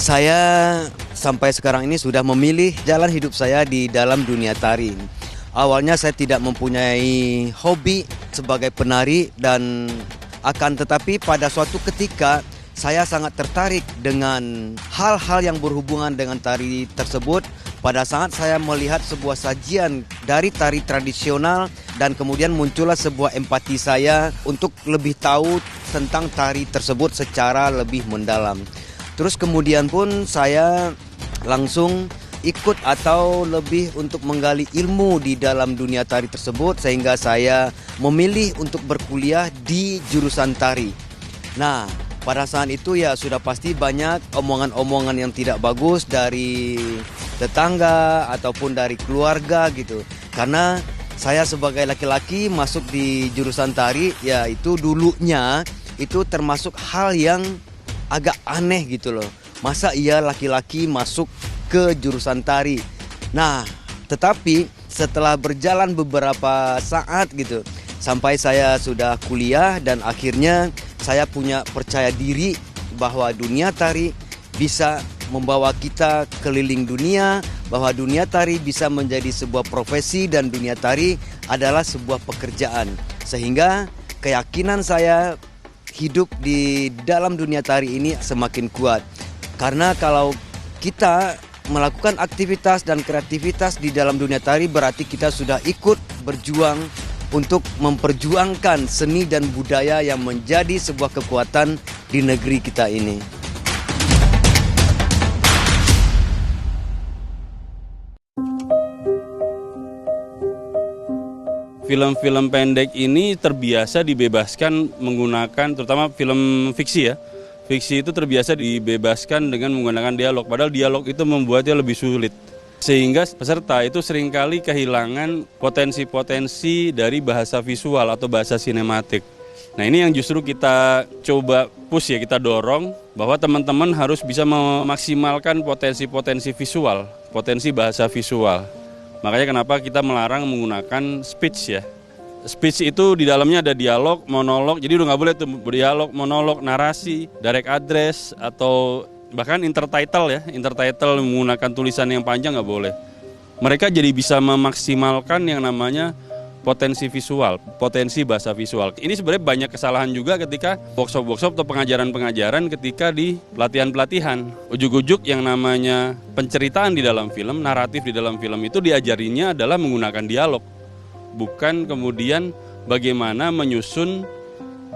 Saya sampai sekarang ini sudah memilih jalan hidup saya di dalam dunia tari. Awalnya saya tidak mempunyai hobi sebagai penari dan akan tetapi pada suatu ketika saya sangat tertarik dengan hal-hal yang berhubungan dengan tari tersebut. Pada saat saya melihat sebuah sajian dari tari tradisional dan kemudian muncullah sebuah empati saya untuk lebih tahu tentang tari tersebut secara lebih mendalam. Terus kemudian pun saya langsung ikut atau lebih untuk menggali ilmu di dalam dunia tari tersebut sehingga saya memilih untuk berkuliah di jurusan tari. Nah, pada saat itu ya sudah pasti banyak omongan-omongan yang tidak bagus dari tetangga ataupun dari keluarga gitu. Karena saya sebagai laki-laki masuk di jurusan tari ya itu dulunya itu termasuk hal yang agak aneh gitu loh. Masa iya laki-laki masuk ke jurusan tari. Nah, tetapi setelah berjalan beberapa saat gitu, sampai saya sudah kuliah dan akhirnya saya punya percaya diri bahwa dunia tari bisa membawa kita keliling dunia, bahwa dunia tari bisa menjadi sebuah profesi dan dunia tari adalah sebuah pekerjaan. Sehingga keyakinan saya hidup di dalam dunia tari ini semakin kuat. Karena kalau kita melakukan aktivitas dan kreativitas di dalam dunia tari berarti kita sudah ikut berjuang untuk memperjuangkan seni dan budaya yang menjadi sebuah kekuatan di negeri kita ini. Film-film pendek ini terbiasa dibebaskan menggunakan, terutama film fiksi ya. Fiksi itu terbiasa dibebaskan dengan menggunakan dialog, padahal dialog itu membuatnya lebih sulit. Sehingga peserta itu seringkali kehilangan potensi-potensi dari bahasa visual atau bahasa sinematik. Nah ini yang justru kita coba push ya, kita dorong bahwa teman-teman harus bisa memaksimalkan potensi-potensi visual, potensi bahasa visual. Makanya kenapa kita melarang menggunakan speech ya. Speech itu di dalamnya ada dialog, monolog, jadi udah nggak boleh tuh dialog, monolog, narasi, direct address, atau bahkan intertitle ya. Intertitle menggunakan tulisan yang panjang nggak boleh. Mereka jadi bisa memaksimalkan yang namanya potensi visual, potensi bahasa visual. Ini sebenarnya banyak kesalahan juga ketika workshop-workshop atau pengajaran-pengajaran ketika di pelatihan-pelatihan. Ujuk-ujuk yang namanya penceritaan di dalam film, naratif di dalam film itu diajarinya adalah menggunakan dialog. Bukan kemudian bagaimana menyusun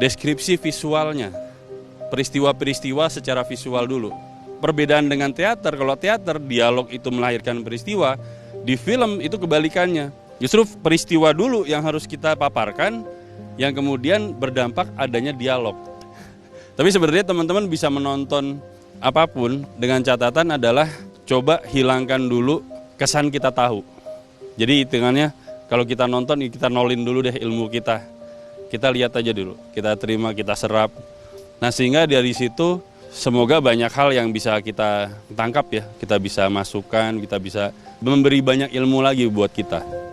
deskripsi visualnya, peristiwa-peristiwa secara visual dulu. Perbedaan dengan teater, kalau teater dialog itu melahirkan peristiwa, di film itu kebalikannya. Justru peristiwa dulu yang harus kita paparkan, yang kemudian berdampak adanya dialog. Tapi sebenarnya teman-teman bisa menonton apapun dengan catatan adalah coba hilangkan dulu kesan kita tahu. Jadi hitungannya kalau kita nonton, kita nolin dulu deh ilmu kita. Kita lihat aja dulu, kita terima, kita serap. Nah sehingga dari situ semoga banyak hal yang bisa kita tangkap ya. Kita bisa masukkan, kita bisa memberi banyak ilmu lagi buat kita.